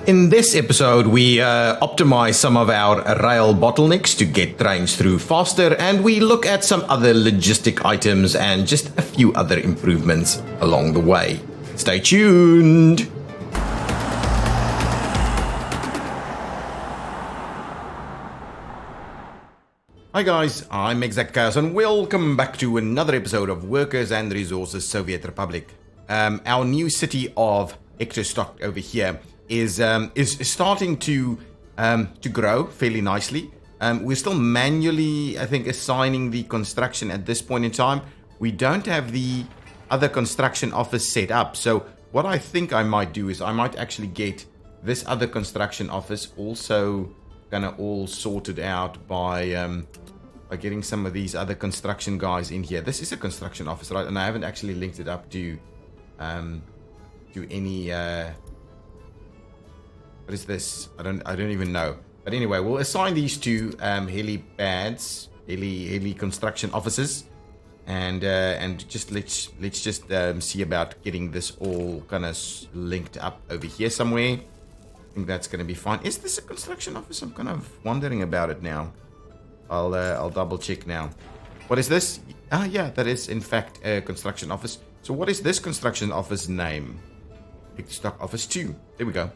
In this episode, we optimize some of our rail bottlenecks to get trains through faster, and we look at some other logistic items and just a few other improvements along the way. Stay tuned! Hi guys, I'm ExactChaos and welcome back to another episode of Workers and Resources Soviet Republic. Our new city of Livestock over here is starting to grow fairly nicely. We're still manually, I think, assigning the construction at this point in time. We don't have the other construction office set up. So what I think I might do is I might actually get this other construction office also kind of all sorted out by getting some of these other construction guys in here. This is a construction office, right? And I haven't actually linked it up to any what is this? I don't even know. But anyway, we'll assign these to heli construction offices, and just let's just see about getting this all kind of linked up over here somewhere. I think that's going to be fine. Is this a construction office? I'm kind of wondering about it now. I'll double check now. What is this? Ah, yeah, that is in fact a construction office. So what is this construction office name? Livestock Office 2. There we go.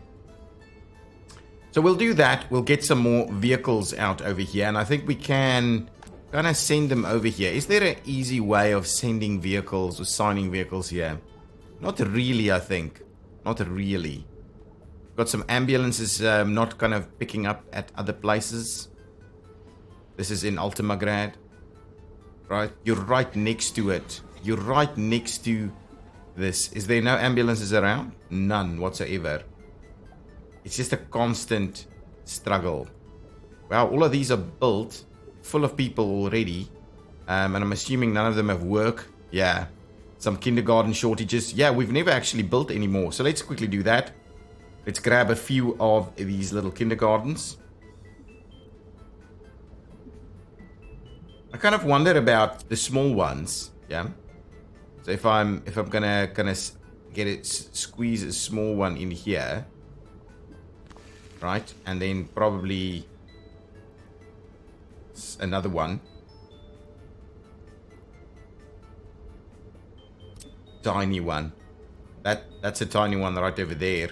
So we'll do that. We'll get some more vehicles out over here, and I think we can kind of send them over here. Is there an easy way of sending vehicles or signing vehicles here? Not really, I think. Not really. Got some ambulances not kind of picking up at other places. This is in Ultimagrad. Right? You're right next to it. You're right next to this. Is there no ambulances around? None whatsoever. It's just a constant struggle. Wow, all of these are built, full of people already. And I'm assuming none of them have work. Yeah. Some kindergarten shortages. Yeah, we've never actually built any more. So let's quickly do that. Let's grab a few of these little kindergartens. I kind of wonder about the small ones. Yeah. So if I'm gonna kind of get it, squeeze a small one in here. Right, and then probably another one. Tiny one. That's a tiny one right over there.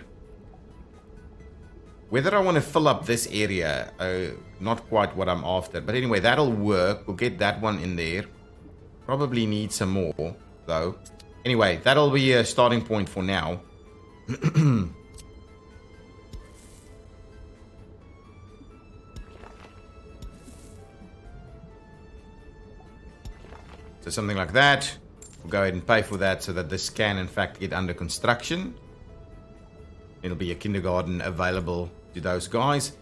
Whether I want to fill up this area, not quite what I'm after. But anyway, that'll work. We'll get that one in there. Probably need some more, though. Anyway, that'll be a starting point for now. So something like that. We'll go ahead and pay for that so that this can in fact get under construction. It'll be a kindergarten available to those guys.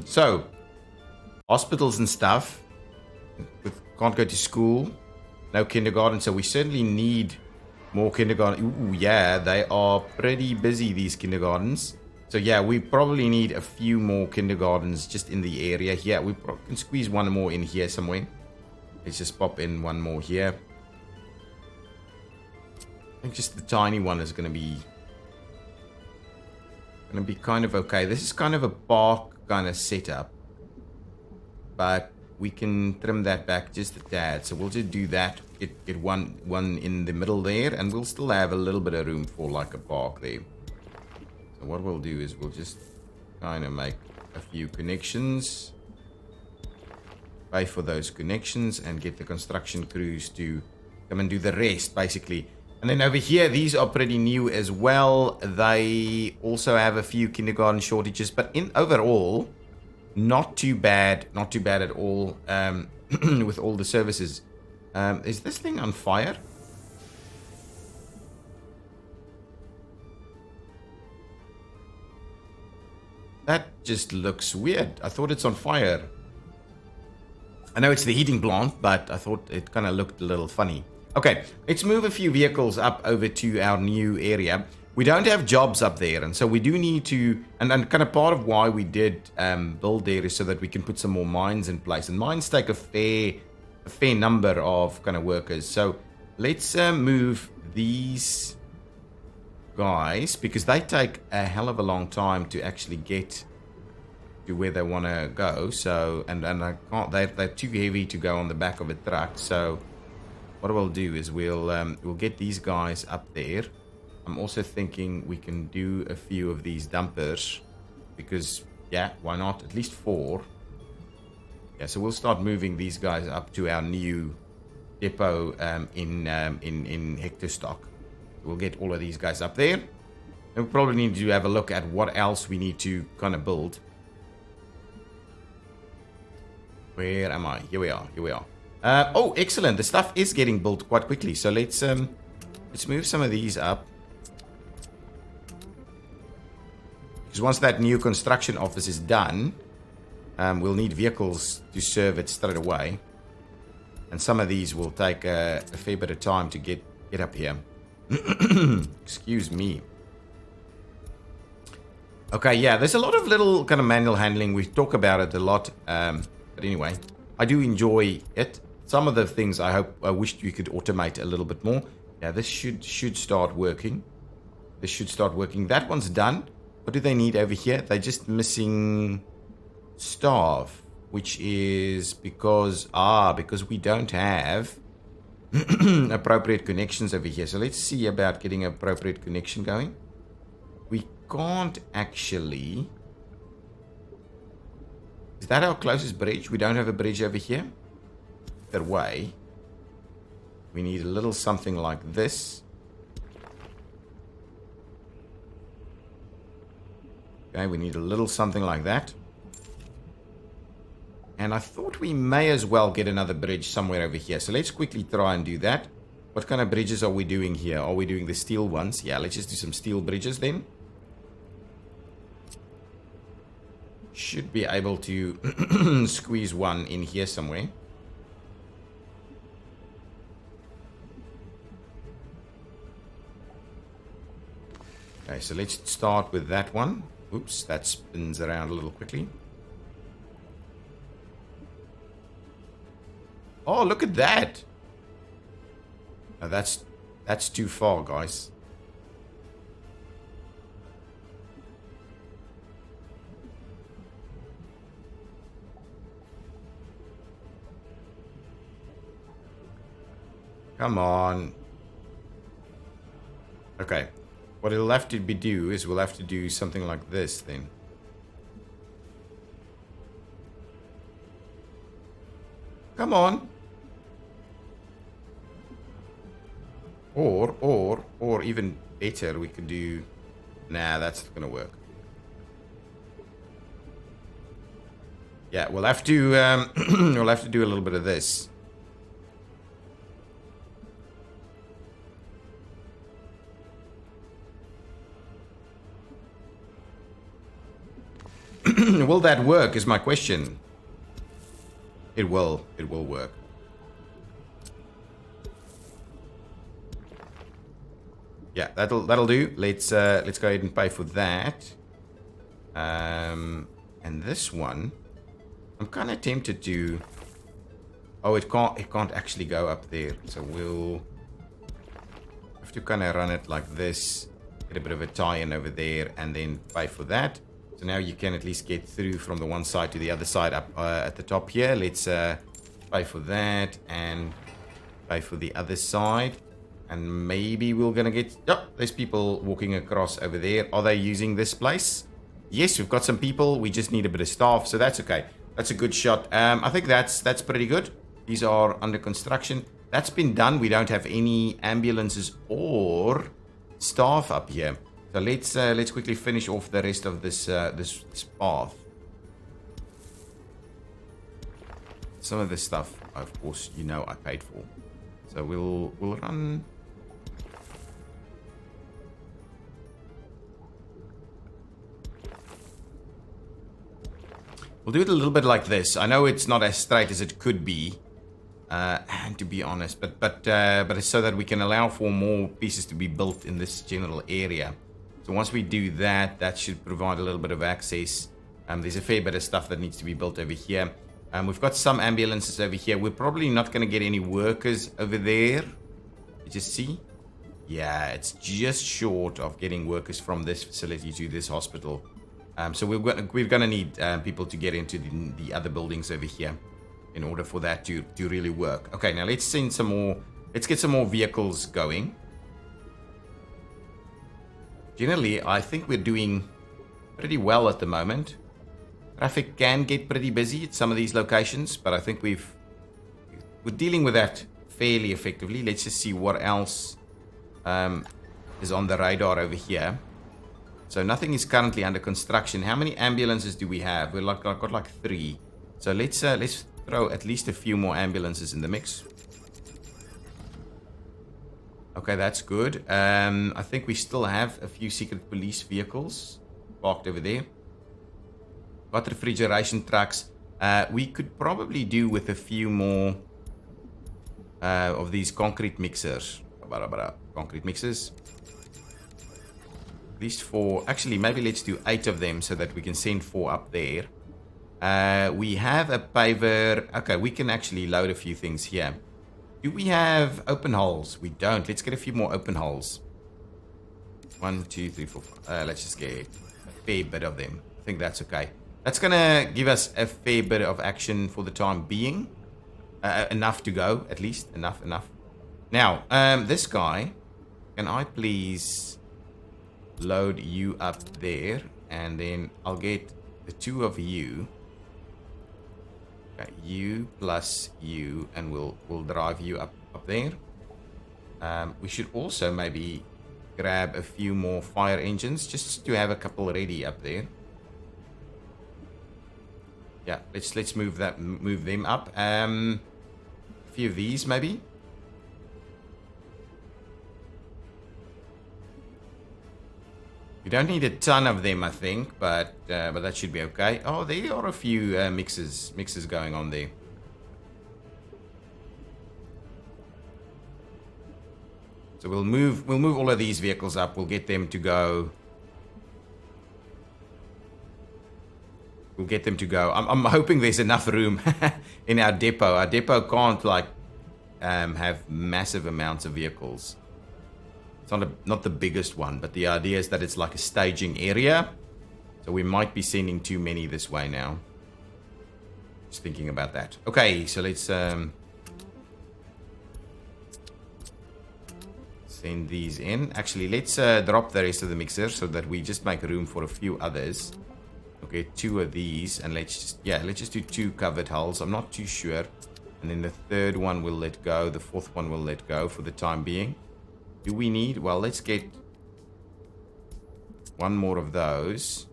So hospitals and stuff. Can't go to school. No kindergarten. So we certainly need more kindergarten. Ooh, yeah, they are pretty busy, these kindergartens. So yeah, we probably need a few more kindergartens just in the area here. We can squeeze one more in here somewhere. Let's just pop in one more here. I think just the tiny one is going to be kind of okay. This is kind of a park kind of setup, but we can trim that back just a tad. So we'll just do that. Get one in the middle there, and we'll still have a little bit of room for like a park there. So what we'll do is we'll just kind of make a few connections. Pay for those connections and get the construction crews to come and do the rest, basically. And then over here, these are pretty new as well. They also have a few kindergarten shortages, but in overall, not too bad at all. With all the services. Is this thing on fire? That just looks weird. I thought it's on fire. I know it's the heating plant, but I thought it kind of looked a little funny. Okay, let's move a few vehicles up over to our new area. We don't have jobs up there, and so we do need to... And kind of part of why we did build there is so that we can put some more mines in place. And mines take a fair number of kind of workers. So let's move these guys, because they take a hell of a long time to actually get to where they want to go. So, and I can't. They're too heavy to go on the back of a truck. So, what we'll do is we'll get these guys up there. I'm also thinking we can do a few of these dumpers because, yeah, why not? At least 4. Yeah, so we'll start moving these guys up to our new depot in Hector stock. We'll get all of these guys up there. And we probably need to have a look at what else we need to kind of build. Where am I? Here we are. Here we are. Oh, excellent. The stuff is getting built quite quickly. So let's move some of these up. Because once that new construction office is done, we'll need vehicles to serve it straight away. And some of these will take a fair bit of time to get up here. Excuse me. Okay, yeah, there's a lot of little kind of manual handling. We talk about it a lot. But anyway, I do enjoy it. Some of the things I wished you could automate a little bit more. Yeah, this should start working. This should start working. That one's done. What do they need over here? They're just missing staff, which is because we don't have appropriate connections over here. So let's see about getting appropriate connection going. We can't actually. Is that our closest bridge? We don't have a bridge over here. Either way, we need a little something like this. Okay, we need a little something like that. And I thought we may as well get another bridge somewhere over here. So let's quickly try and do that. What kind of bridges are we doing here? Are we doing the steel ones? Yeah, let's just do some steel bridges then. Should be able to squeeze one in here somewhere. Okay, so let's start with that one. Oops, that spins around a little quickly. Oh, look at that. Now that's too far, guys. Come on. Okay. What it'll have to do is we'll have to do something like this then. Come on. Or even better, we could do. Nah, that's not gonna work. Yeah, we'll have to we'll have to do a little bit of this. Will that work is my question. It will work. Yeah, that'll do. Let's go ahead and pay for that. And this one, I'm kind of tempted to. Oh, it can't actually go up there. So we'll have to kind of run it like this. Get a bit of a tie-in over there, and then pay for that. So now you can at least get through from the one side to the other side up at the top here. Let's pay for that and pay for the other side. And maybe we're going to get... Oh, there's people walking across over there. Are they using this place? Yes, we've got some people. We just need a bit of staff, so that's okay. That's a good shot. I think that's pretty good. These are under construction. That's been done. We don't have any ambulances or staff up here. So let's quickly finish off the rest of this path. Some of this stuff, of course, you know I paid for. So we'll run. We'll do it a little bit like this. I know it's not as straight as it could be, and to be honest, but it's so that we can allow for more pieces to be built in this general area. So once we do that, that should provide a little bit of access. There's a fair bit of stuff that needs to be built over here. We've got some ambulances over here. We're probably not going to get any workers over there. You just see. Yeah, it's just short of getting workers from this facility to this hospital. So we're gonna need people to get into the other buildings over here in order for that to really work. Okay, now let's send some more. Let's get some more vehicles going. Generally, I think we're doing pretty well at the moment. Traffic can get pretty busy at some of these locations, but I think we're dealing with that fairly effectively. Let's just see what else is on the radar over here. So nothing is currently under construction. How many ambulances do we have? We've got like 3. So let's throw at least a few more ambulances in the mix. Okay, that's good. I think we still have a few secret police vehicles parked over there. Got refrigeration trucks. We could probably do with a few more of these concrete mixers. Concrete mixers. At least 4. Actually, maybe let's do 8 of them so that we can send 4 up there. We have a paver. Okay, we can actually load a few things here. Do we have open holes? We don't. Let's get a few more open holes. 1, 2, 3, 4, 5. Let's just get a fair bit of them. I think that's okay. That's gonna give us a fair bit of action for the time being. Enough to go, at least. Enough. Now, this guy, can I please load you up there, and then I'll get the 2 of you. Okay, you plus you, and we'll drive you up there. We should also maybe grab a few more fire engines just to have a couple ready up there. Yeah, let's move them up. A few of these maybe. You don't need a ton of them, I think, but that should be okay. Oh, there are a few mixes going on there. So we'll move all of these vehicles up. We'll get them to go. I'm hoping there's enough room in our depot. Our depot can't like have massive amounts of vehicles. It's not the biggest one, but the idea is that it's like a staging area. So we might be sending too many this way now. Just thinking about that. Okay, so let's send these in. Actually, let's drop the rest of the mixer so that we just make room for a few others. Okay, 2 of these, and let's just do 2 covered hulls. I'm not too sure. And then the 3rd one we'll let go. The 4th one we'll let go for the time being. Do we need? Well, let's get 1 more of those.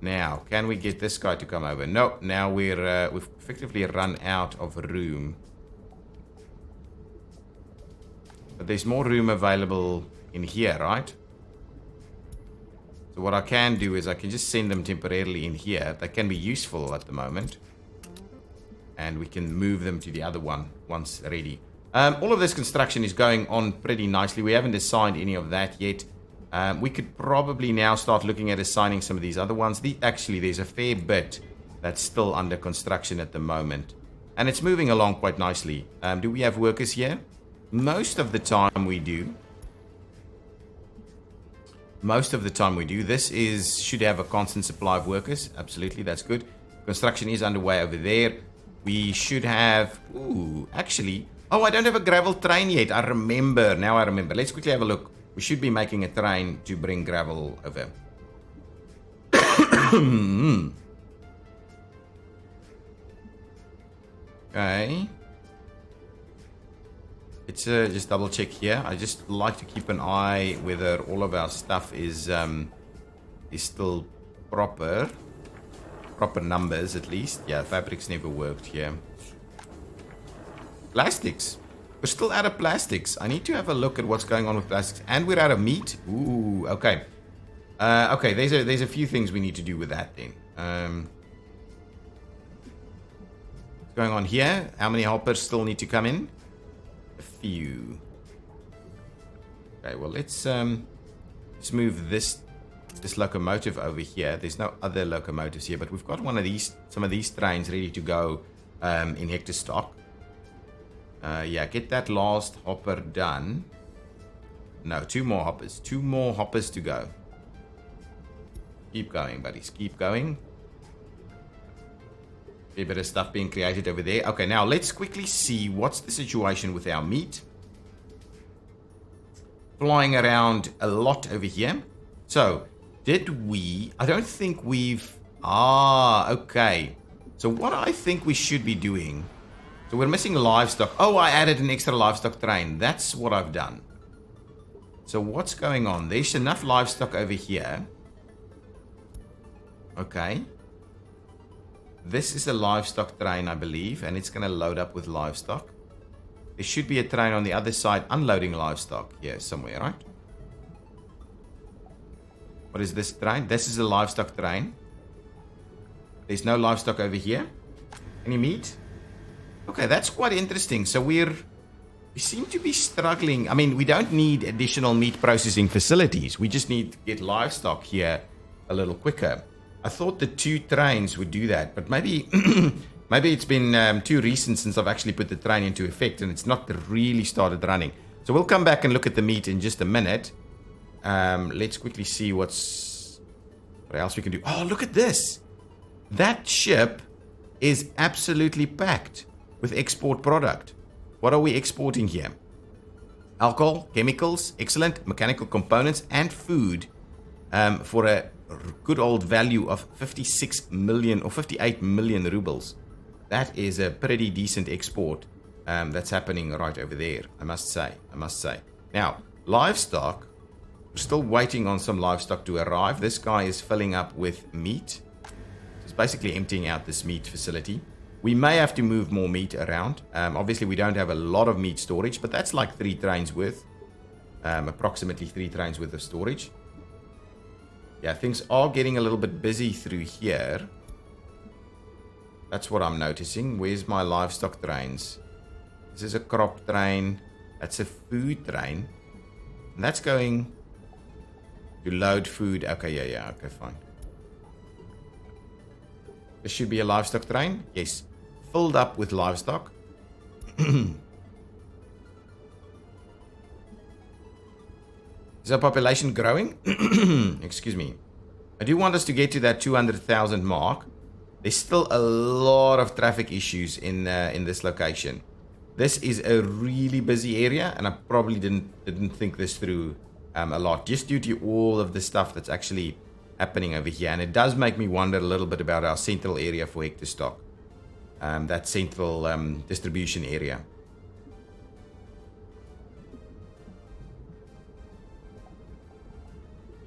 Now, can we get this guy to come over? No, now we've effectively run out of room. But there's more room available in here, right? So what I can do is I can just send them temporarily in here. They can be useful at the moment. And we can move them to the other one once ready. All of this construction is going on pretty nicely. We haven't assigned any of that yet. We could probably now start looking at assigning some of these other ones. Actually, there's a fair bit that's still under construction at the moment. And it's moving along quite nicely. Do we have workers here? Most of the time we do. This should have a constant supply of workers. Absolutely, that's good. Construction is underway over there. We should have... Ooh, actually... Oh, I don't have a gravel train yet. I remember. Now I remember. Let's quickly have a look. We should be making a train to bring gravel over. Okay. Let's just double check here. I just like to keep an eye whether all of our stuff is still proper numbers at least. Yeah, fabrics never worked here. Plastics. We're still out of plastics. I need to have a look at what's going on with plastics. And we're out of meat. Ooh, okay. Okay, there's a few things we need to do with that then. What's going on here? How many helpers still need to come in? A few. Okay, well let's move this locomotive over here. There's no other locomotives here, but we've got some of these trains ready to go in hector stock. Yeah, get that last hopper done. No, 2 more hoppers. 2 more hoppers to go. Keep going, buddies. Keep going. A bit of stuff being created over there. Okay, now let's quickly see what's the situation with our meat. Flying around a lot over here. So, did we... I don't think we've... okay. So what I think we should be doing... So we're missing livestock. Oh, I added an extra livestock train. That's what I've done. So what's going on? There's enough livestock over here. Okay. This is a livestock train, I believe. And it's going to load up with livestock. There should be a train on the other side unloading livestock. Here, somewhere, right? What is this train? This is a livestock train. There's no livestock over here. Any meat? Okay, that's quite interesting. So we seem to be struggling. I mean, we don't need additional meat processing facilities. We just need to get livestock here a little quicker. I thought the 2 trains would do that, but maybe maybe it's been too recent since I've actually put the train into effect and it's not really started running. So we'll come back and look at the meat in just a minute. Let's quickly see what else we can do. Oh, look at this. That ship is absolutely packed with export product. What are we exporting here? Alcohol, chemicals, excellent, mechanical components, and food for a good old value of 56 million or 58 million rubles. That is a pretty decent export that's happening right over there, I must say. Now, livestock, we're still waiting on some livestock to arrive. This guy is filling up with meat. It's basically emptying out this meat facility. We may have to move more meat around. Obviously, we don't have a lot of meat storage, but that's like 3 trains worth. Approximately 3 trains worth of storage. Yeah, things are getting a little bit busy through here. That's what I'm noticing. Where's my livestock trains? This is a crop train. That's a food train. And that's going to load food. Okay, yeah. Okay, fine. This should be a livestock train. Yes. Filled up with livestock. Is our population growing? Excuse me. I do want us to get to that 200,000 mark. There's still a lot of traffic issues in this location. This is a really busy area, and I probably didn't think this through a lot, just due to all of the stuff that's actually happening over here. And it does make me wonder a little bit about our central area for hectare stock. That central distribution area.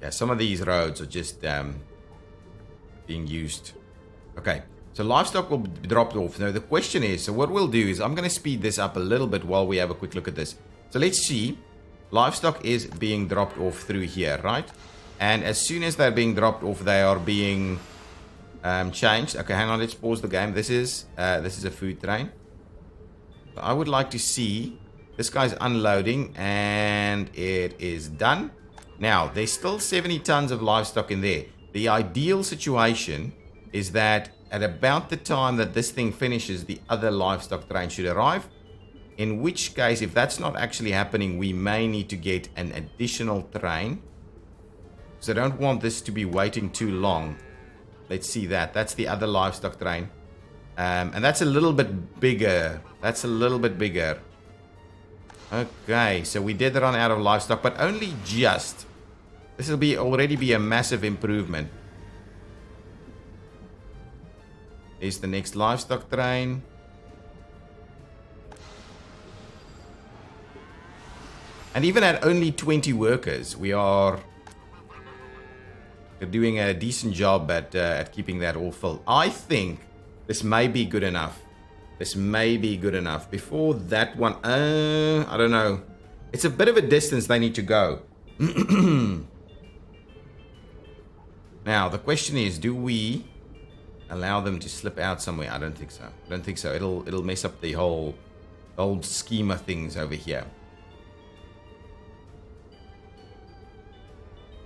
Yeah, some of these roads are just being used. Okay, so livestock will be dropped off. Now the question is, so what we'll do is I'm going to speed this up a little bit while we have a quick look at this. So let's see. Livestock is being dropped off through here, right? And as soon as they're being dropped off, they are being changed. Okay, hang on, let's pause the game. This is a food train. So I would like to see this guy's unloading, and it is done. Now, there's still 70 tons of livestock in there. The ideal situation is that at about the time that this thing finishes, the other livestock train should arrive. In which case, if that's not actually happening, we may need to get an additional train. So I don't want this to be waiting too long. Let's see that. That's the other livestock train. And that's a little bit bigger. Okay, so we did run out of livestock, but only just. This will already be a massive improvement. Here's the next livestock train. And even at only 20 workers, we're doing a decent job at keeping that all full. I think this may be good enough. Before that one, I don't know. It's a bit of a distance they need to go. Now, the question is, do we allow them to slip out somewhere? I don't think so. It'll mess up the whole old scheme of things over here.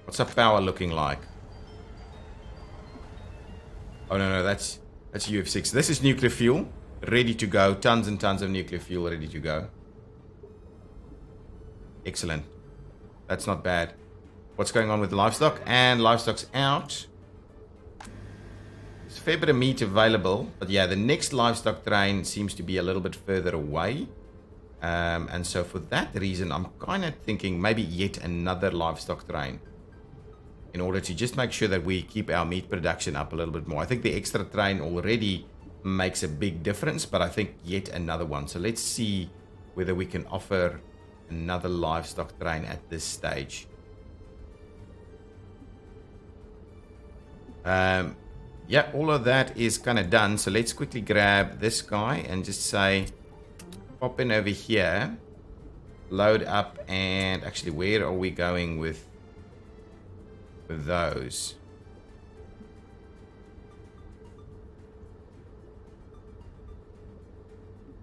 What's our power looking like? Oh, no, that's UF6. This is nuclear fuel. ready to go. Tons and tons of nuclear fuel ready to go. Excellent. That's not bad. What's going on with livestock? And livestock's out. There's a fair bit of meat available. But yeah, the next livestock train seems to be a little bit further away. And so for that reason, I'm kind of thinking maybe yet another livestock train. In order to just make sure that we keep our meat production up a little bit more. I think the extra train already makes a big difference. But I think yet another one. So let's see whether we can offer another livestock train at this stage. Yeah, all of that is kind of done. So let's quickly grab this guy and just say, pop in over here, load up, and actually, where are we going with those?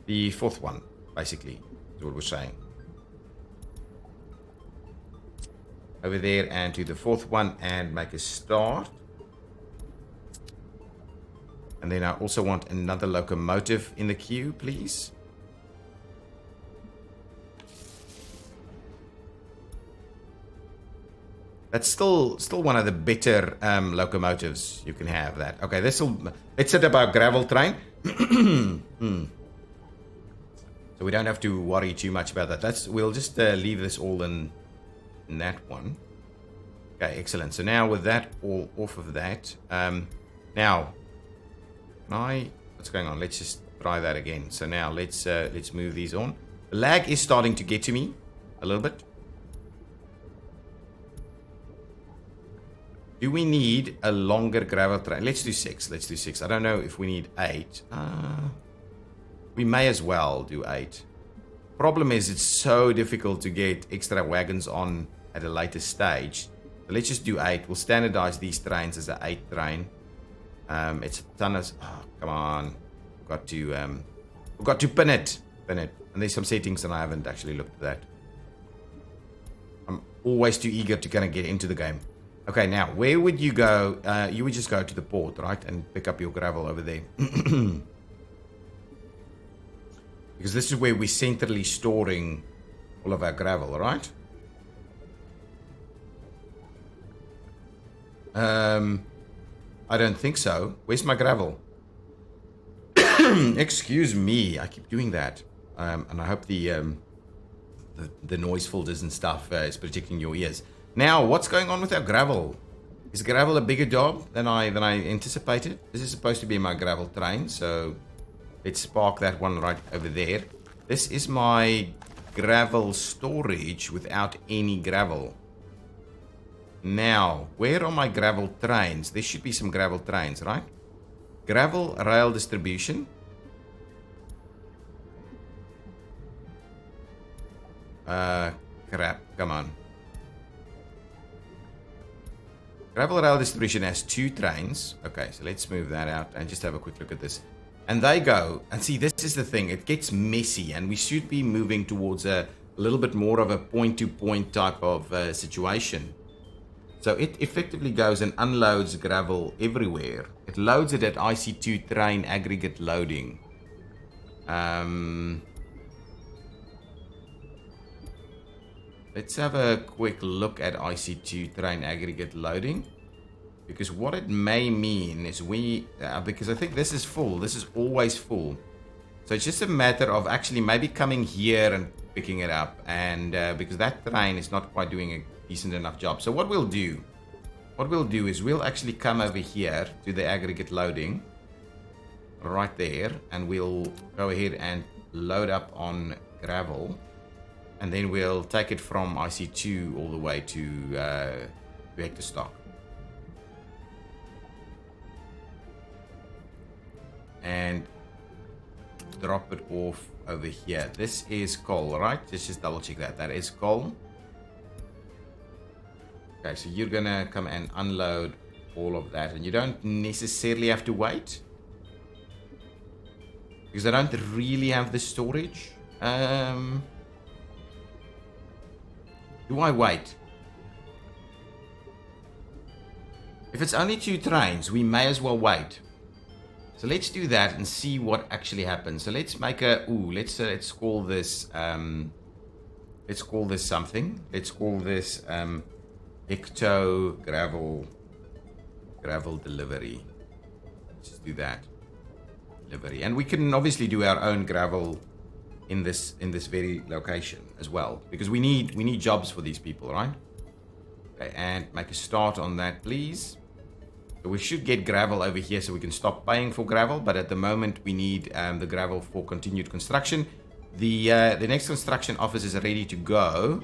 The fourth one, basically, is what we're saying. Over there and to the fourth one and make a start. And then I also want another locomotive in the queue, please. That's still one of the better locomotives you can have. That okay? Let's set up our gravel train, so we don't have to worry too much about that. We'll just leave this all in that one. Okay, excellent. So now with that all off of that, now. What's going on? Let's just try that again. So now let's move these on. The lag is starting to get to me a little bit. Do we need a longer gravel train? Let's do 6. Let's do 6. I don't know if we need 8. We may as well do 8. Problem is, it's so difficult to get extra wagons on at a later stage. So let's just do 8. We'll standardize these trains as an 8 train. It's a ton of... Oh, come on. We've got to pin it. And there's some settings and I haven't actually looked at that. I'm always too eager to kind of get into the game. Okay, now, where would you go? You would just go to the port, right? And pick up your gravel over there. Because this is where we're centrally storing all of our gravel, right? I don't think so. Where's my gravel? Excuse me. I keep doing that. And I hope the noise filters and stuff is protecting your ears. Now, what's going on with our gravel? Is gravel a bigger job than I anticipated? This is supposed to be my gravel train, so let's park that one right over there. This is my gravel storage without any gravel. Now, where are my gravel trains? There should be some gravel trains, right? Gravel rail distribution. Crap, come on. Gravel rail distribution has 2 trains. Okay, so let's move that out and just have a quick look at this. And they go, and see, this is the thing. It gets messy, and we should be moving towards a little bit more of a point-to-point type of situation. So it effectively goes and unloads gravel everywhere. It loads it at IC2 train aggregate loading. Let's have a quick look at IC2 train aggregate loading. Because what it may mean is because I think this is full. This is always full. So it's just a matter of actually maybe coming here and picking it up. And because that train is not quite doing a decent enough job. So what we'll do is we'll actually come over here to the aggregate loading right there, and we'll go ahead and load up on gravel, and then we'll take it from IC2 all the way to Vector Stock. And drop it off over here. This is coal, right? Let's just double check that. That is coal. Okay, so you're gonna come and unload all of that, and you don't necessarily have to wait because I don't really have the storage. Do I wait? If it's only 2 trains, we may as well wait. So let's do that and see what actually happens. So let's make a, let's call this, something. Let's call this, Ecto gravel delivery. Let's just do that. Delivery. And we can obviously do our own gravel in this very location as well, because we need jobs for these people, right? Okay, and make a start on that, please. So we should get gravel over here so we can stop paying for gravel, but at the moment we need the gravel for continued construction. The next construction office is ready to go.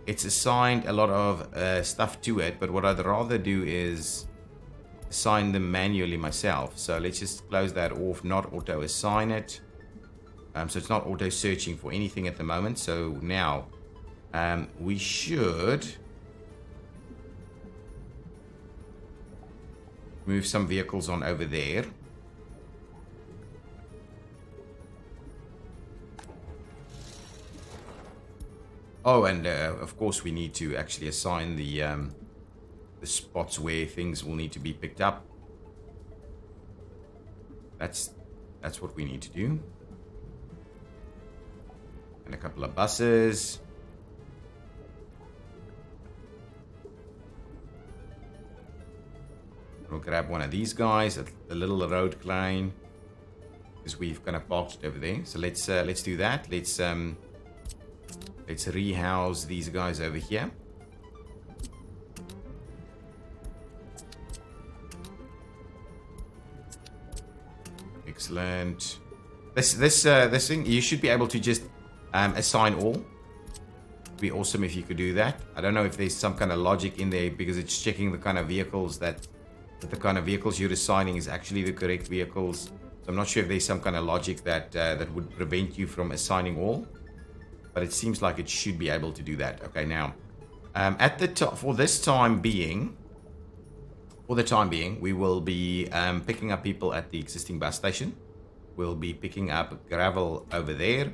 It's assigned a lot of stuff to it, but what I'd rather do is assign them manually myself. So let's just close that off, not auto assign it. So it's not auto searching for anything at the moment. So now we should move some vehicles on over there. Oh, and of course we need to actually assign the spots where things will need to be picked up. That's what we need to do. And a couple of buses. We'll grab one of these guys, a little road crane, because we've kind of parked it over there. So let's do that. Let's rehouse these guys over here. Excellent. This thing, you should be able to just assign all. It'd be awesome if you could do that. I don't know if there's some kind of logic in there, because it's checking the kind of vehicles that the kind of vehicles you're assigning is actually the correct vehicles. So I'm not sure if there's some kind of logic that that would prevent you from assigning all, but it seems like it should be able to do that. Okay, now at the top, for the time being, we will be picking up people at the existing bus station. We'll be picking up gravel over there.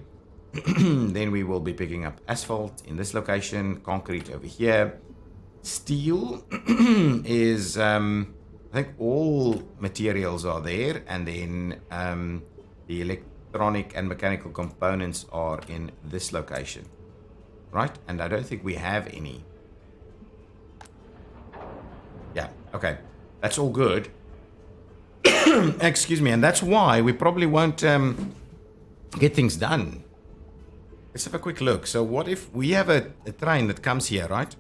Then we will be picking up asphalt in this location, concrete over here. Steel is, I think all materials are there, and then the electronic and mechanical components are in this location, right? And I don't think we have any. Yeah, okay, that's all good. Excuse me, and that's why we probably won't get things done. Let's have a quick look. So what if we have a train that comes here, right?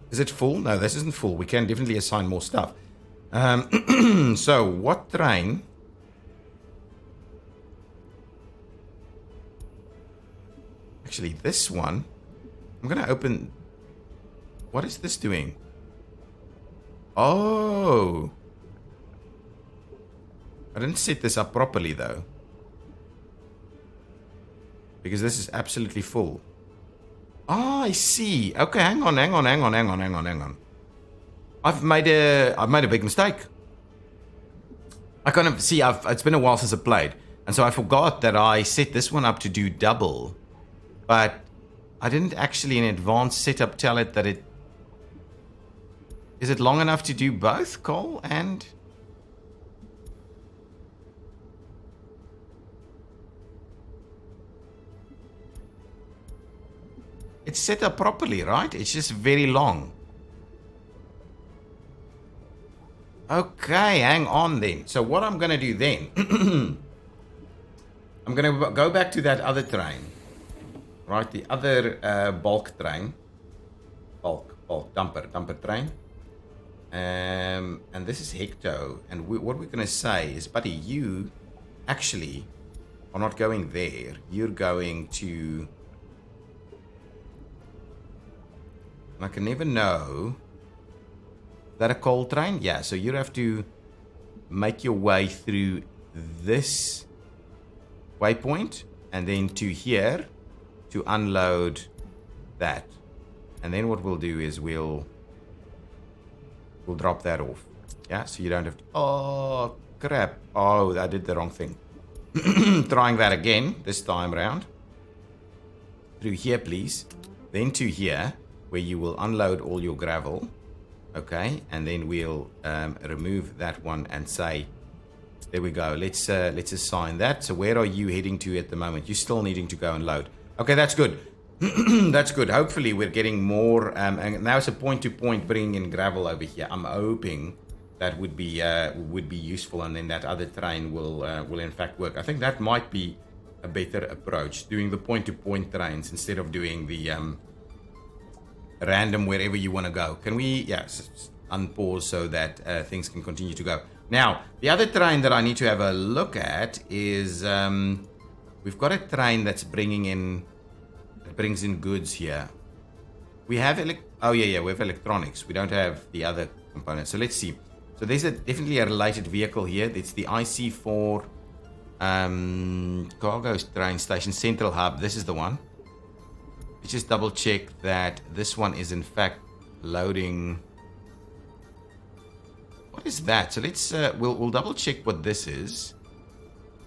Is it full? No, this isn't full. We can definitely assign more stuff. So what train? Actually, this one. I'm going to open. What is this doing? Oh. I didn't set this up properly, though. Because this is absolutely full. Oh, I see. Okay, hang on. I've made a big mistake. I kind of see. It's been a while since I played, and so I forgot that I set this one up to do double, but I didn't actually in advanced setup tell it that it is it long enough to do both coal and. It's set up properly, right? It's just very long. Okay, hang on then. So what I'm going to do then, I'm going to go back to that other train, right? The other bulk train, bulk dumper train. And this is Hecto. And what we're going to say is, buddy, you actually are not going there. You're going to... I can never know. Is that a coal train? Yeah, so you have to make your way through this waypoint and then to here to unload that. And then what we'll do is we'll drop that off. Yeah, so you don't have to... Oh, crap. Oh, I did the wrong thing. Trying that again, this time around. Through here, please. Then to here, where you will unload all your gravel. Okay, and then we'll remove that one and say, there we go. Let's assign that. So where are you heading to at the moment? You're still needing to go and load. Okay, that's good. That's good. Hopefully we're getting more. And now it's a point-to-point bringing in gravel over here. I'm hoping that would be useful, and then that other train will in fact work. I think that might be a better approach, doing the point-to-point trains instead of doing the random wherever you want to go. Can we, unpause so that things can continue to go. Now, the other train that I need to have a look at is we've got a train that's brings in goods here. We have we have electronics. We don't have the other components. So let's see. So there's definitely a related vehicle here. It's the IC4 cargo train station central hub. This is the one. Let's just double check that this one is in fact loading. What is that? So let's we'll double check what this is,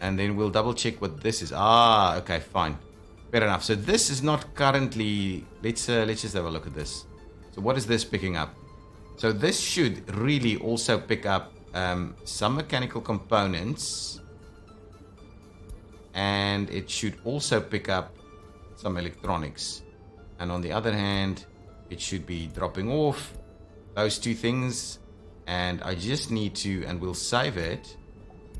and then we'll double check what this is. Ah, okay, fine, fair enough. So this is not currently. Let's just have a look at this. So what is this picking up? So this should really also pick up some mechanical components, and it should also pick up some electronics. And on the other hand, it should be dropping off those two things. And I just need to, and we'll save it.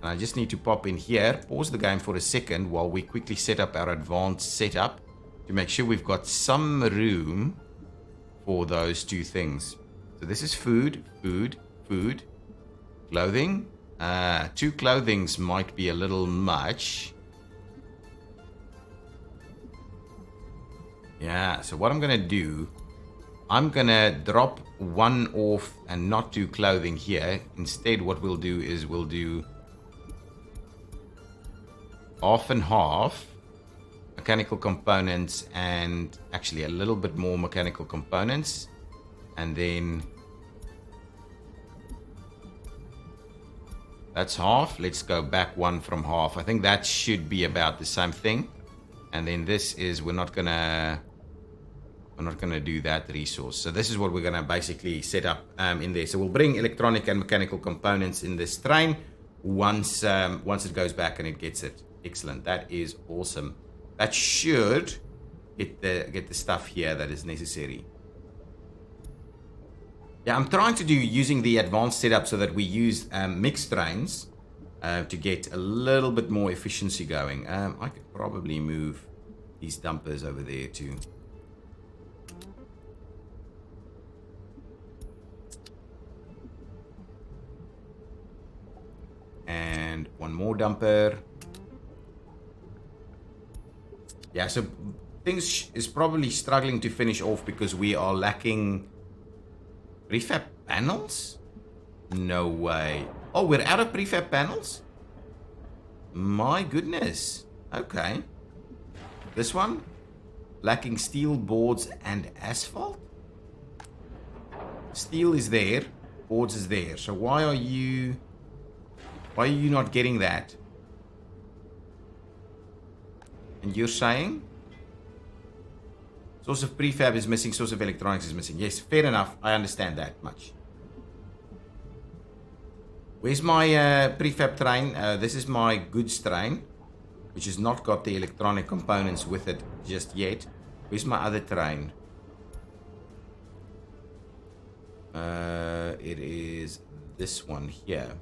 And I just need to pop in here, pause the game for a second while we quickly set up our advanced setup to make sure we've got some room for those two things. So this is food, clothing. 2 clothings might be a little much. Yeah, so what I'm going to do, I'm going to drop 1 off and not do clothing here. Instead, what we'll do is we'll do half and half mechanical components, and actually a little bit more mechanical components. And then that's half. Let's go back 1 from half. I think that should be about the same thing. And then this is, we're not gonna do that resource. So this is what we're gonna basically set up in there. So we'll bring electronic and mechanical components in this train once it goes back and it gets it. Excellent. That is awesome. That should get the stuff here that is necessary. Yeah, I'm trying to do using the advanced setup so that we use mixed trains to get a little bit more efficiency going. I could probably move these dumpers over there too. And 1 more dumper. Yeah, so things is probably struggling to finish off because we are lacking prefab panels? No way. Oh, we're out of prefab panels? My goodness. Okay. This one? Lacking steel, boards, and asphalt? Steel is there. Boards is there. So why are you not getting that? And you're saying? Source of prefab is missing. Source of electronics is missing. Yes, fair enough. I understand that much. Where's my prefab train? This is my goods train, which has not got the electronic components with it just yet. Where's my other train? It is this one here.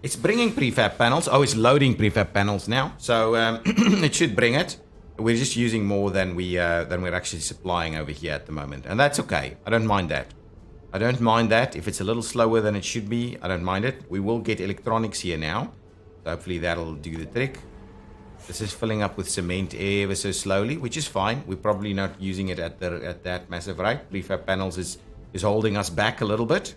It's bringing prefab panels. Oh, it's loading prefab panels now. So it should bring it. We're just using more than we're actually supplying over here at the moment. And that's okay. I don't mind that. I don't mind that. If it's a little slower than it should be, I don't mind it. We will get electronics here now. So hopefully that'll do the trick. This is filling up with cement ever so slowly, which is fine. We're probably not using it at that massive rate. Prefab panels is holding us back a little bit.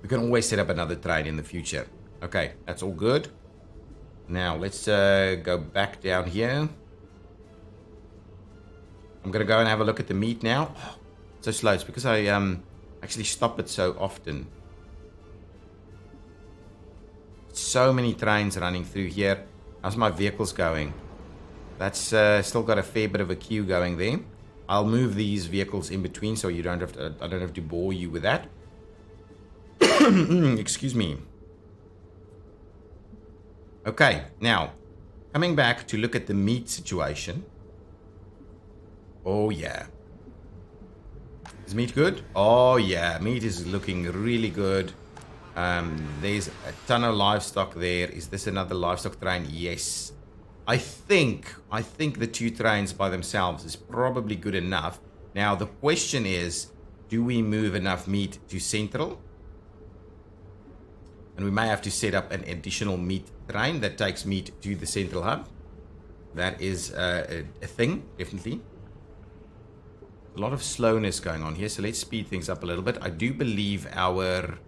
We can always set up another train in the future. Okay, that's all good. Now, let's go back down here. I'm going to go and have a look at the meat now. Oh, so slow. It's because I actually stop it so often. So many trains running through here. How's my vehicles going? That's still got a fair bit of a queue going there. I'll move these vehicles in between so you don't have to, I don't have to bore you with that. Excuse me. Okay, now, coming back to look at the meat situation. Oh, yeah. Is meat good? Oh, yeah. Meat is looking really good. There's a ton of livestock there. Is this another livestock train? Yes. I think the 2 trains by themselves is probably good enough. Now, the question is, do we move enough meat to Central? And we may have to set up an additional meat train that takes meat to the Central hub. That is a thing, definitely. A lot of slowness going on here, so let's speed things up a little bit. I do believe our...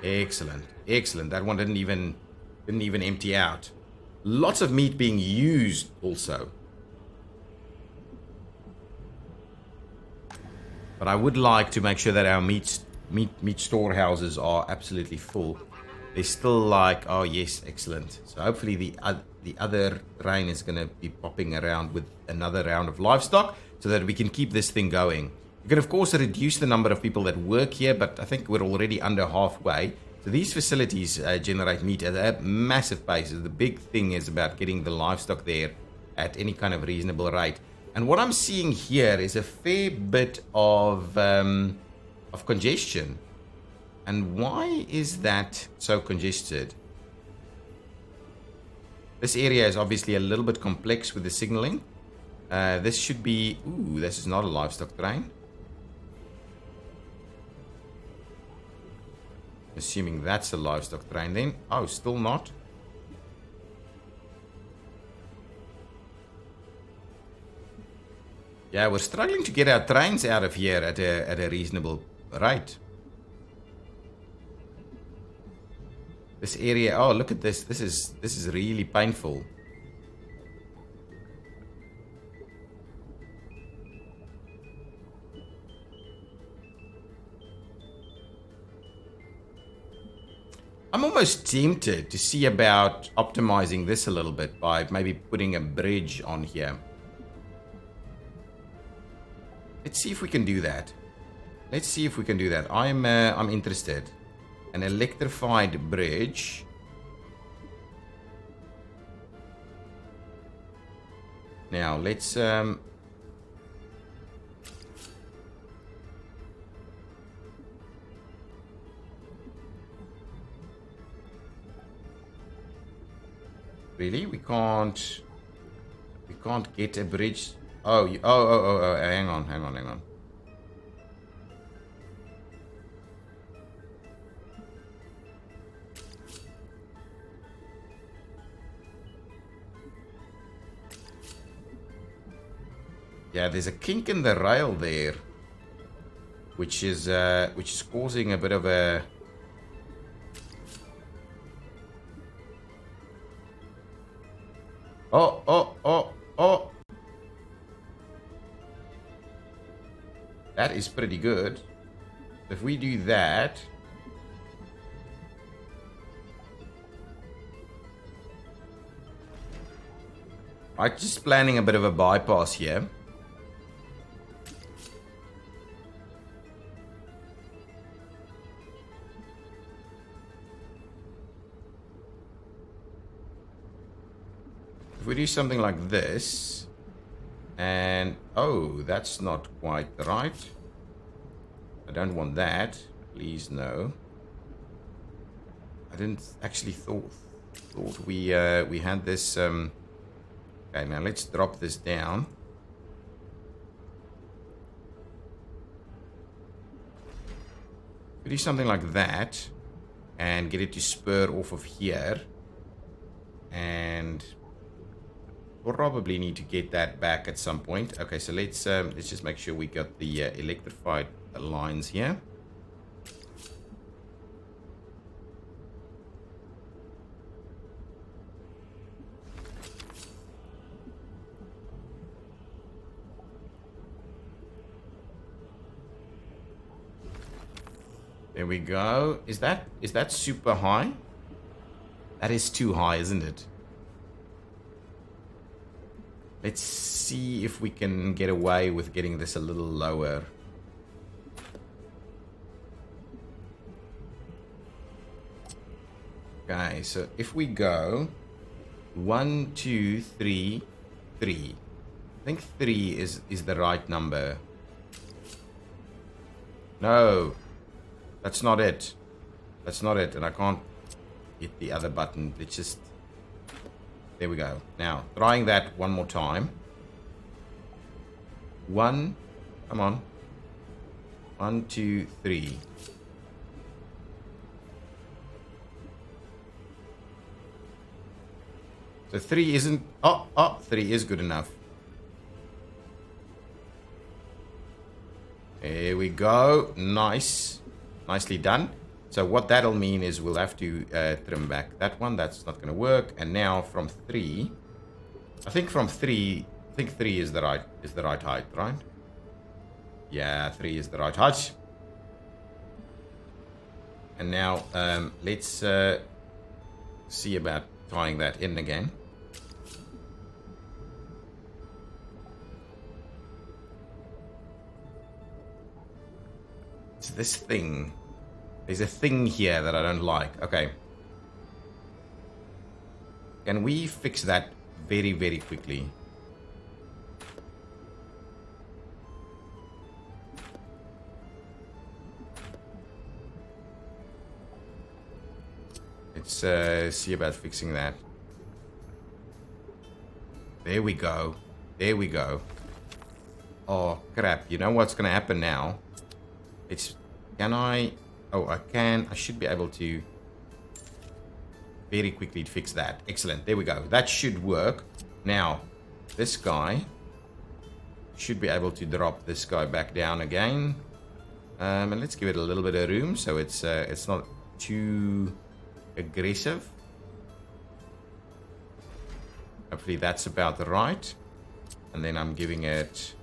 Excellent, excellent. That one didn't even empty out. Lots of meat being used also. But I would like to make sure that our meat storehouses are absolutely full. They're still like, oh yes, excellent. So hopefully the other train is going to be popping around with another round of livestock so that we can keep this thing going. You can of course reduce the number of people that work here, but I think we're already under halfway. So these facilities generate meat at a massive pace. The big thing is about getting the livestock there at any kind of reasonable rate. And what I'm seeing here is a fair bit of congestion. And why is that so congested? This area is obviously a little bit complex with the signaling. This should be... Ooh, this is not a livestock train. Assuming that's a livestock train then. Oh, still not. Yeah, we're struggling to get our trains out of here at a reasonable rate. This area, oh look at this. This is really painful. I'm almost tempted to see about optimizing this a little bit by maybe putting a bridge on here. Let's see if we can do that. Let's see if we can do that. I'm interested. An electrified bridge. Now let's really? We can't get a bridge. Oh, hang on. Yeah, there's a kink in the rail there, which is causing a bit of a... Oh. That is pretty good. If we do that... I'm just planning a bit of a bypass here. If we do something like this, and oh, that's not quite right. I don't want that. Please no. I didn't actually thought we had this. Okay, now let's drop this down. We do something like that, and get it to spur off of here, and probably need to get that back at some point. Okay, so let's just make sure we got the electrified lines here. There we go. Is that super high? That is too high, isn't it? Let's see if we can get away with getting this a little lower. Okay, so if we go 1, 2, 3, 3. I think 3 is the right number. No, that's not it. That's not it, and I can't hit the other button. It's just... There we go. Now, trying that one more time. 1, come on. 1, 2, 3. So 3 isn't... Oh, 3 is good enough. There we go. Nice. Nicely done. So what that'll mean is we'll have to trim back that one. That's not going to work. And now from 3... I think from 3... I think 3 is the right height, right? Yeah, 3 is the right height. And now let's see about tying that in again. It's this thing. There's a thing here that I don't like. Okay. Can we fix that very, very quickly? Let's see about fixing that. There we go. There we go. Oh, crap. You know what's going to happen now? It's... Can I... Oh, I can. I should be able to very quickly fix that. Excellent. There we go. That should work. Now, this guy should be able to drop this guy back down again. And let's give it a little bit of room so it's not too aggressive. Hopefully that's about right. And then I'm giving it...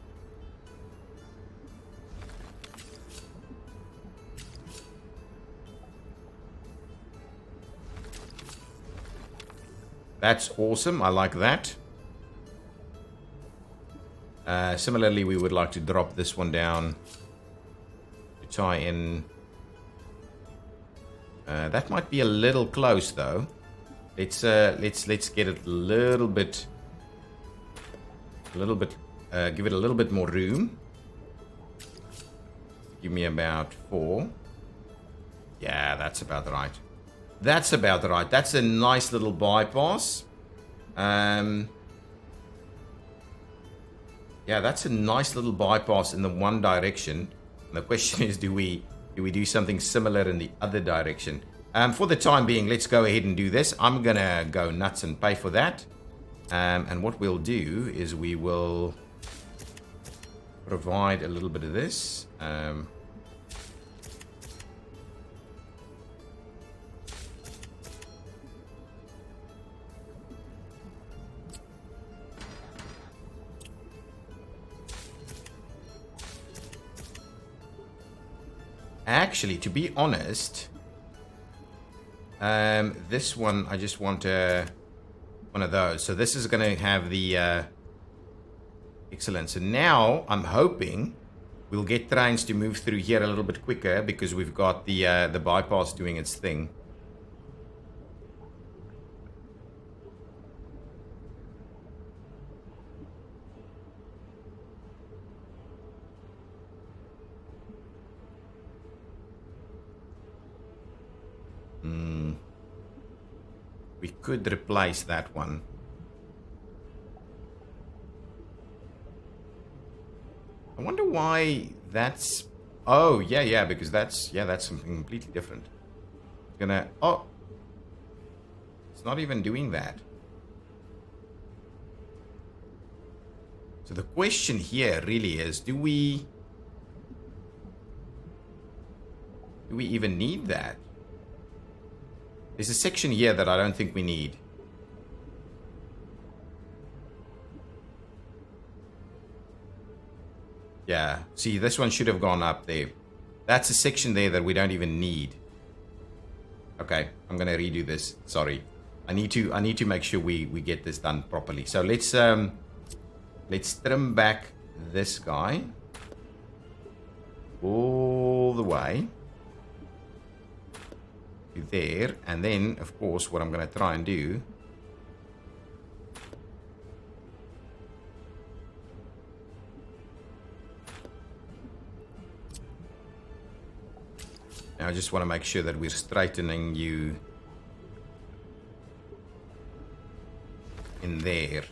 That's awesome. I like that. Similarly, we would like to drop this one down to tie in. That might be a little close, though. Let's get it a little bit. Give it a little bit more room. Give me about 4. Yeah, that's about right. That's about right. That's a nice little bypass. Yeah, that's a nice little bypass in the one direction. And the question is, do we do something similar in the other direction? For the time being, let's go ahead and do this. I'm gonna go nuts and pay for that. And what we'll do is we will provide a little bit of this. Actually, to be honest, this one, I just want one of those. So this is going to have the... Excellent. So now I'm hoping we'll get trains to move through here a little bit quicker because we've got the bypass doing its thing. We could replace that one. I wonder why that's... Oh, yeah, because that's something completely different. It's gonna... Oh! It's not even doing that. So the question here really is, do we even need that? There's a section here that I don't think we need. Yeah, see, this one should have gone up there. That's a section there that we don't even need. Okay, I'm gonna redo this. Sorry, I need to make sure we get this done properly. So let's let's trim back this guy all the way to there. And then, of course, what I'm going to try and do, now I just want to make sure that we're straightening you in there.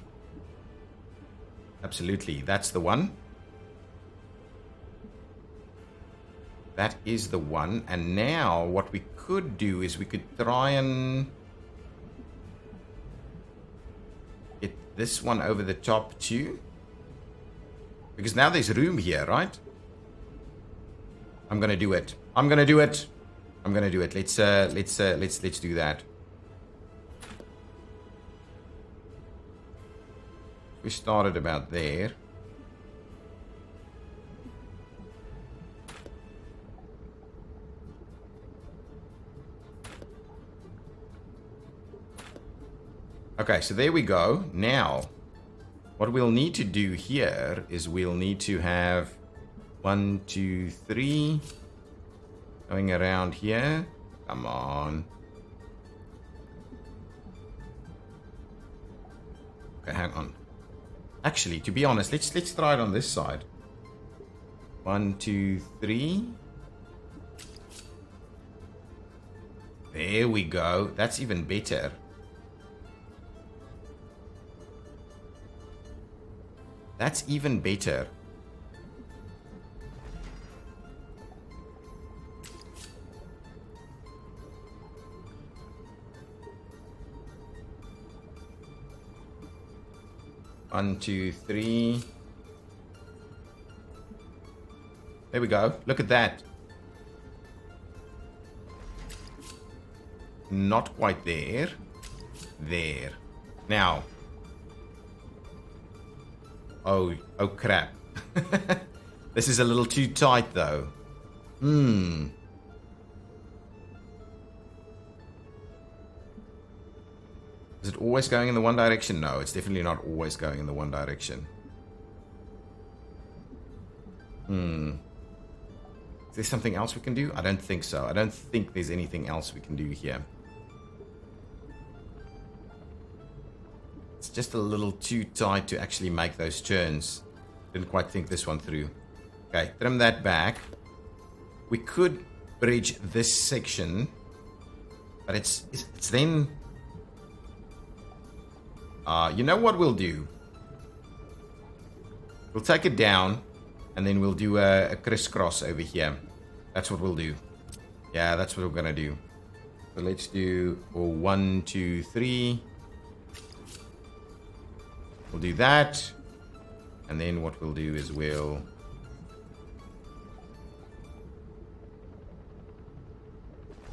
Absolutely, that's the one. That is the one. And now what we could do is we could try and get this one over the top too. Because now there's room here, right? I'm gonna do it. I'm gonna do it. I'm gonna do it. Let's do that. We started about there. Okay, so there we go. Now, what we'll need to do here is we'll need to have 1, 2, 3 going around here. Come on. Okay, hang on. Actually, to be honest, let's try it on this side. 1, 2, 3. There we go. That's even better. That's even better. One, two, three. There we go. Look at that. Not quite there. There. Now. Oh crap. This is a little too tight though. Is it always going in the one direction? No, it's definitely not always going in the one direction. Is there something else we can do? I don't think so. I don't think there's anything else we can do here. It's just a little too tight to actually make those turns. Didn't quite think this one through. Okay, trim that back. We could bridge this section, but it's then... you know what we'll do? We'll take it down, and then we'll do a crisscross over here. That's what we'll do. Yeah, that's what we're gonna do. So let's do 1, 2, 3. We'll do that, and then what we'll do is we'll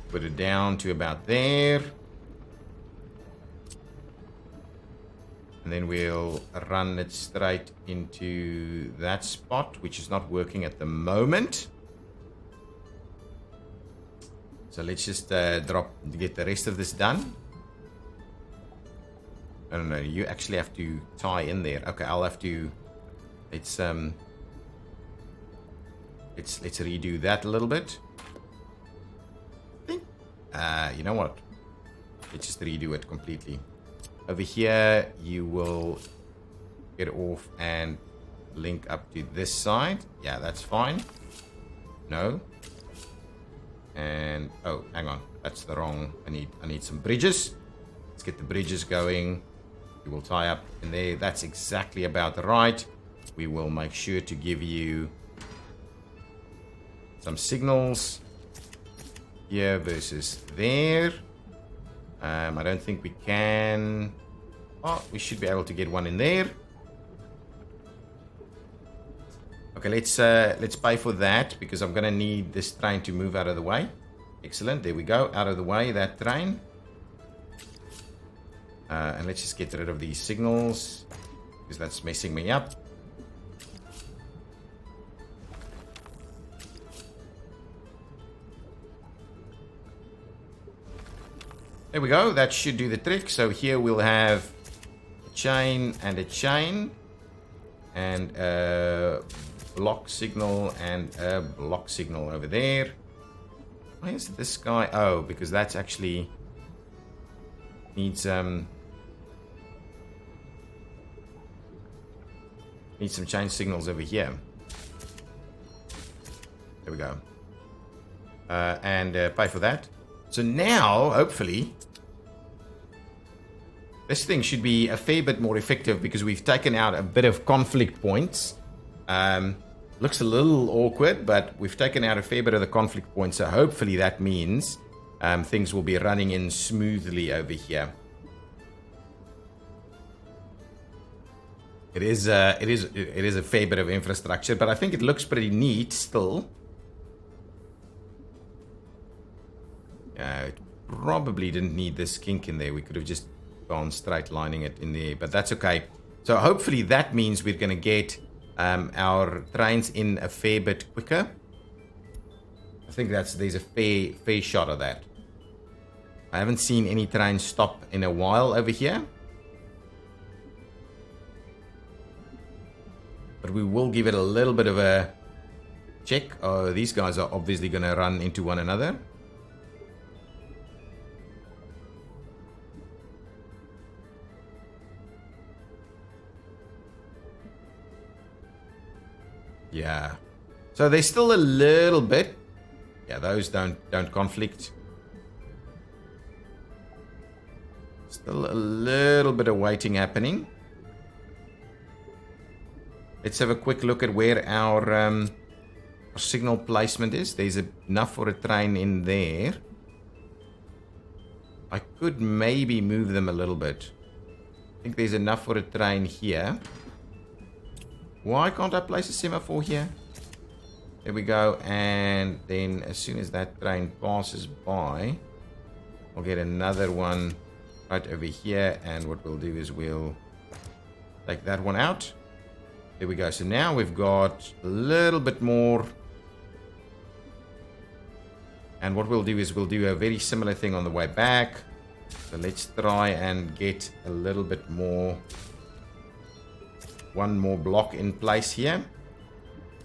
put it down to about there. And then we'll run it straight into that spot, which is not working at the moment. So let's just get the rest of this done. I don't know, you actually have to tie in there. Okay, I'll have to... Let's redo that a little bit. I think, you know what? Let's just redo it completely. Over here, you will get off and link up to this side. Yeah, that's fine. No. And, oh, hang on. That's the wrong, I need some bridges. Let's get the bridges going. You will tie up in there. That's exactly about right. We will make sure to give you some signals here versus there. I don't think we can. Oh, we should be able to get one in there. Okay, let's pay for that because I'm gonna need this train to move out of the way. Excellent, there we go, out of the way, that train. And let's just get rid of these signals because that's messing me up. There we go, that should do the trick. So here we'll have a chain and a chain. and a block signal and a block signal over there. Why is this guy? Oh, because that's actually needs some change signals over here. There we go. And pay for that. So now, hopefully, this thing should be a fair bit more effective because we've taken out a bit of conflict points. Looks a little awkward, but we've taken out a fair bit of the conflict points. So hopefully that means things will be running in smoothly over here. It is a fair bit of infrastructure, but I think it looks pretty neat still. It probably didn't need this kink in there. We could have just gone straight lining it in there, but that's okay. So hopefully that means we're going to get our trains in a fair bit quicker. I think there's a fair shot of that. I haven't seen any trains stop in a while over here. But we will give it a little bit of a check. Oh, these guys are obviously going to run into one another. Yeah. So there's still a little bit. Yeah, those don't conflict. Still a little bit of waiting happening. Let's have a quick look at where our signal placement is. There's enough for a train in there. I could maybe move them a little bit. I think there's enough for a train here. Why can't I place a semaphore here? There we go. And then as soon as that train passes by, I'll get another one right over here. And what we'll do is we'll take that one out. There we go. So now we've got a little bit more. And what we'll do is we'll do a very similar thing on the way back. So let's try and get a little bit more. One more block in place here.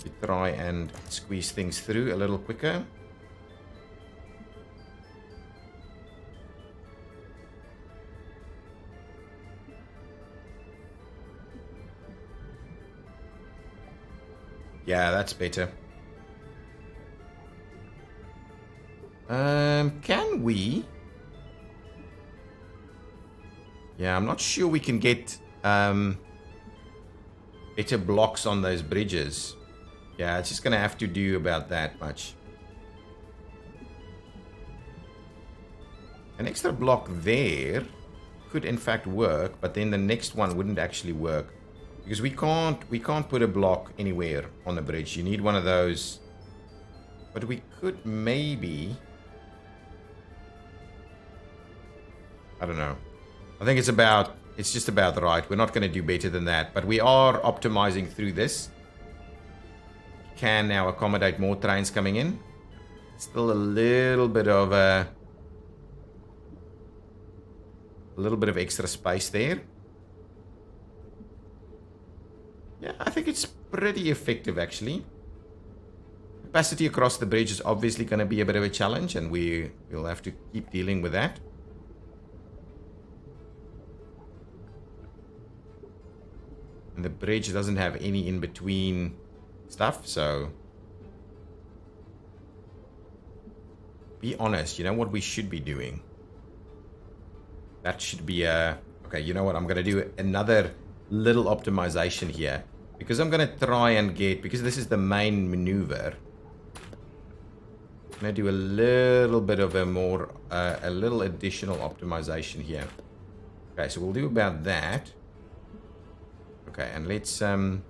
To try and squeeze things through a little quicker. Yeah, that's better. Can we? Yeah, I'm not sure we can get better blocks on those bridges. Yeah, it's just gonna have to do about that much. An extra block there could in fact work, but then the next one wouldn't actually work. Because we can't put a block anywhere on the bridge. You need one of those. But we could maybe, I don't know. I think it's just about right. We're not going to do better than that. But we are optimizing through this. Can now accommodate more trains coming in. Still a little bit of extra space there. Yeah, I think it's pretty effective actually. Capacity across the bridge is obviously going to be a bit of a challenge, and we'll have to keep dealing with that. And the bridge doesn't have any in-between stuff, so be honest, you know what we should be doing? That should be okay, you know what? I'm going to do another little optimization here, because I'm going to try and get, because this is the main maneuver, I'm going to do a little bit of a little additional optimization here. Okay, so we'll do about that. Okay, and let's okay,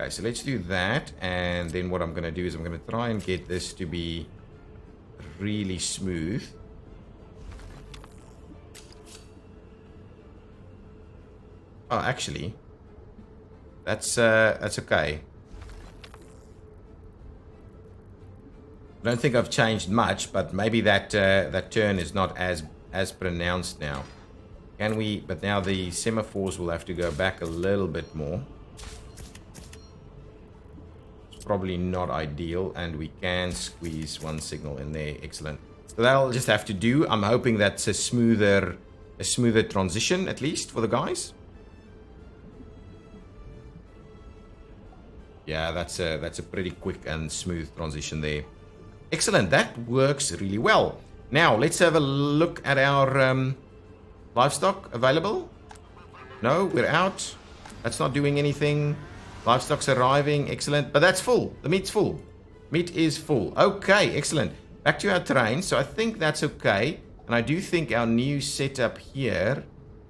so let's do that, and then what I'm going to do is I'm going to try and get this to be really smooth. Oh, actually, that's okay. I don't think I've changed much, but maybe that that turn is not as as pronounced now. Can we? But now the semaphores will have to go back a little bit more. It's probably not ideal, and we can squeeze one signal in there. Excellent. So that'll just have to do. I'm hoping that's a smoother transition, at least for the guys. Yeah, that's a pretty quick and smooth transition there. Excellent. That works really well. Now let's have a look at our livestock available. No, we're out. That's not doing anything. Livestock's arriving. Excellent. But that's full. The meat's full. Meat is full. Okay, excellent. Back to our terrain. So I think that's okay. And I do think our new setup here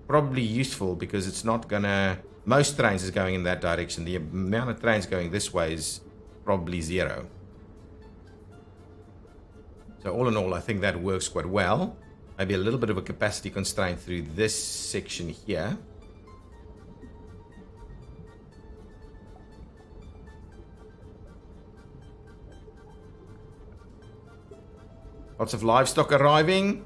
probably useful because it's not gonna... Most trains is going in that direction. The amount of trains going this way is probably 0. So all in all, I think that works quite well. Maybe a little bit of a capacity constraint through this section here. Lots of livestock arriving.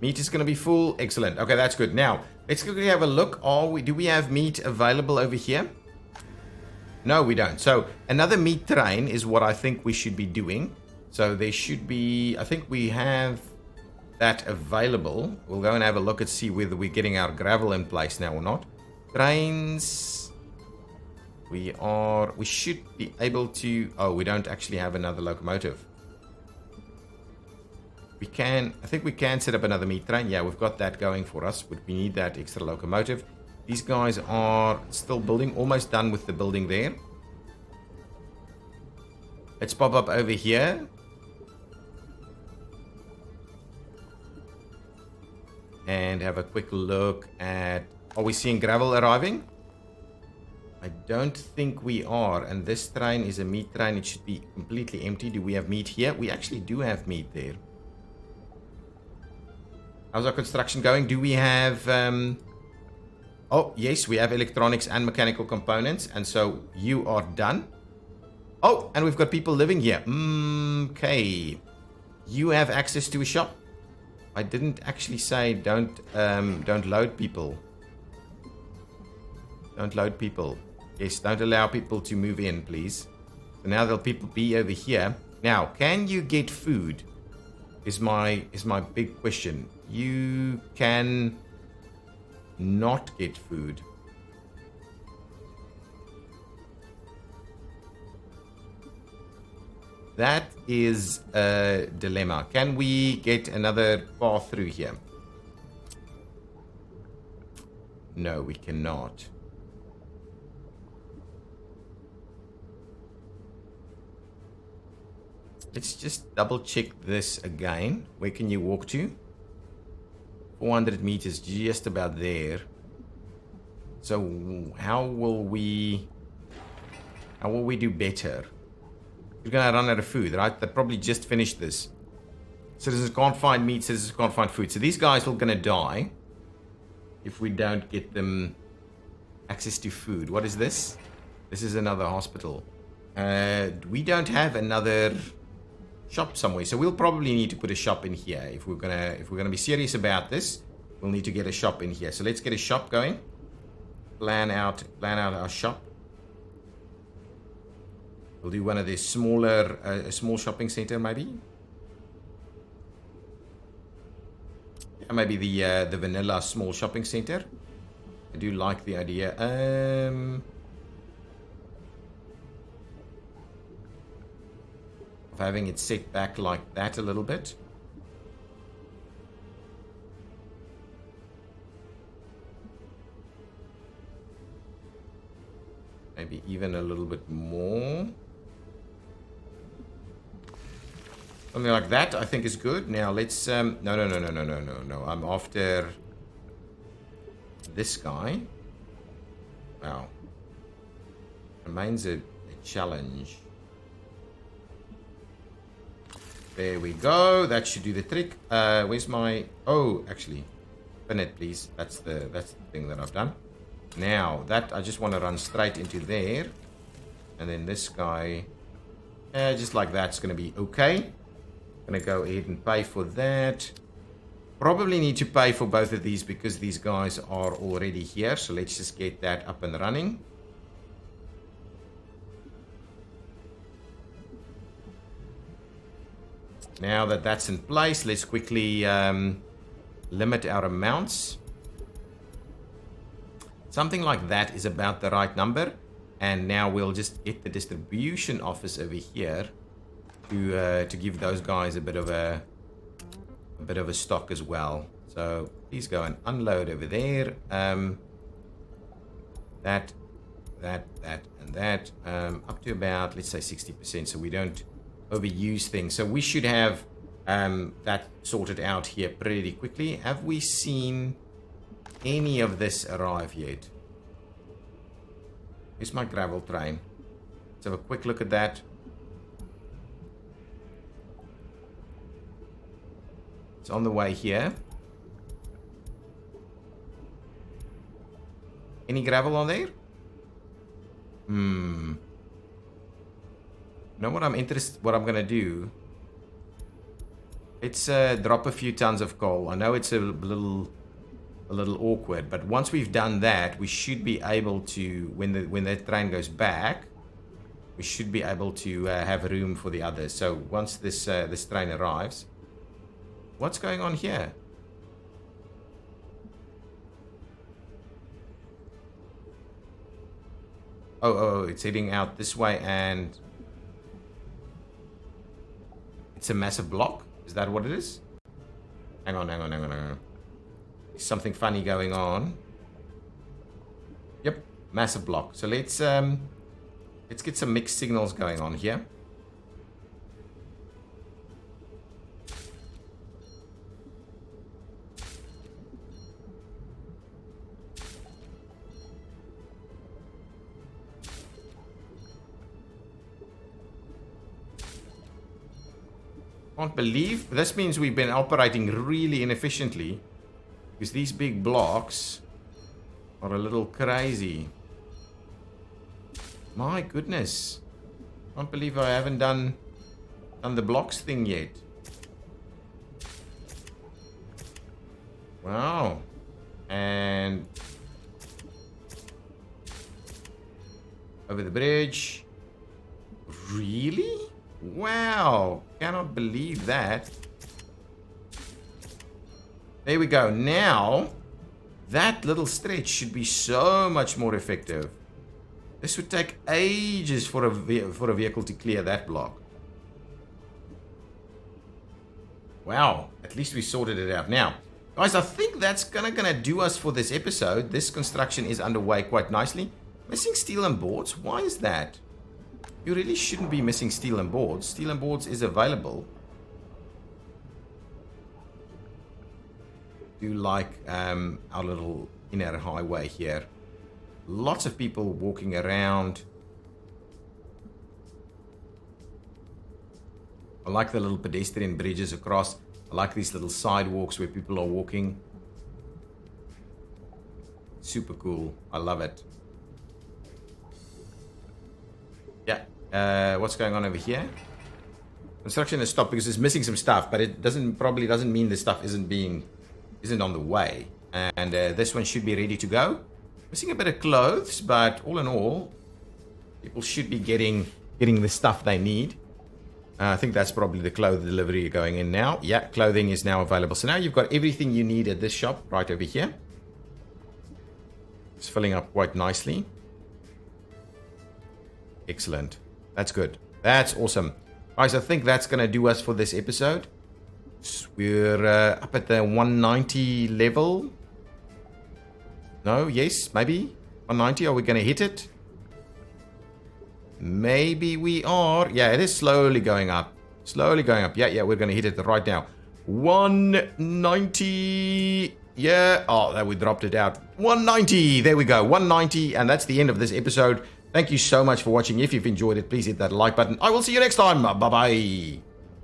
Meat is going to be full. Excellent. Okay, that's good. Now, let's quickly have a look. Do we have meat available over here? No, we don't. So, another meat train is what I think we should be doing. So, there should be... I think we have that available. We'll go and have a look and see whether we're getting our gravel in place now or not. Trains... We should be able to... Oh, we don't actually have another locomotive. I think we can set up another meat train. Yeah, we've got that going for us, but we need that extra locomotive. These guys are still building, almost done with the building there. Let's pop up over here. And have a quick look at... Are we seeing gravel arriving? I don't think we are. And this train is a meat train. It should be completely empty. Do we have meat here? We actually do have meat there. How's our construction going? Do we have... Oh, yes, we have electronics and mechanical components. And so you are done. Oh, and we've got people living here. Okay. You have access to a shop. I didn't actually say don't load people. Don't load people. Yes, don't allow people to move in, please. So now there'll people be over here. Now, can you get food? Is my big question. You can not get food. That is a dilemma. Can we get another path through here? No, we cannot. Let's just double check this again. Where can you walk to? 400 meters, just about there. So how will we do better? We're gonna run out of food, right? They probably just finished this. Citizens can't find meat, citizens can't find food. So these guys are gonna die if we don't get them access to food. What is this? This is another hospital. We don't have another shop somewhere, so we'll probably need to put a shop in here if we're gonna be serious about this. We'll need to get a shop in here. So let's get a shop going. Plan out our shop. We'll do one of the smaller, a small shopping center maybe. Yeah, maybe the vanilla small shopping center. I do like the idea. Of having it set back like that a little bit. Maybe even a little bit more. Something like that I think is good. Now let's no. I'm after this guy. Wow. Remains a challenge. There we go. That should do the trick. Where's my... Oh, actually. Spin it, please. That's the thing that I've done. Now, that I just want to run straight into there. And then this guy... just like that's going to be okay. Going to go ahead and pay for that. Probably need to pay for both of these because these guys are already here. So let's just get that up and running. Now that that's in place, let's quickly limit our amounts. Something like that is about the right number. And now we'll just get the distribution office over here to give those guys a bit of a stock as well. So please go and unload over there. That, and that. Up to about, let's say 60%, so we don't overuse things. So we should have that sorted out here pretty quickly. Have we seen any of this arrive yet? Here's my gravel train. Let's have a quick look at that. It's on the way here. Any gravel on there? You know what what I'm gonna do? Let's drop a few tons of coal. I know it's a little awkward, but once we've done that, we should be able to, when the train goes back, we should be able to have room for the others. So once this train arrives, what's going on here? Oh, it's heading out this way, and it's a massive block. Is that what it is? Hang on. There's something funny going on. Yep, massive block. So let's get some mixed signals going on here. Can't believe this means we've been operating really inefficiently. Because these big blocks are a little crazy. My goodness. Can't believe I haven't done the blocks thing yet. Wow. And over the bridge. Really? Wow. Cannot believe that. There we go. Now, that little stretch should be so much more effective. This would take ages for a vehicle to clear that block. Wow. At least we sorted it out. Now, guys, I think that's gonna do us for this episode. This construction is underway quite nicely. Missing steel and boards? Why is that? You really shouldn't be missing steel and boards. Steel and boards is available. Do like our little inner highway here. Lots of people walking around. I like the little pedestrian bridges across. I like these little sidewalks where people are walking. Super cool. I love it. Yeah. What's going on over here? Construction has stopped because it's missing some stuff, but it probably doesn't mean the stuff isn't on the way. And this one should be ready to go. Missing a bit of clothes, but all in all, people should be getting the stuff they need. I think that's probably the clothes delivery going in now. Yeah, clothing is now available. So now you've got everything you need at this shop right over here. It's filling up quite nicely. Excellent. That's good. That's awesome. Guys, I think that's going to do us for this episode. We're up at the 190 level. No, yes, maybe 190. Are we going to hit it? Maybe we are. Yeah, it is slowly going up. Slowly going up. Yeah, we're going to hit it right now. 190. Yeah. Oh, that we dropped it out. 190. There we go. 190. And that's the end of this episode. Thank you so much for watching. If you've enjoyed it, please hit that like button. I will see you next time. Bye-bye.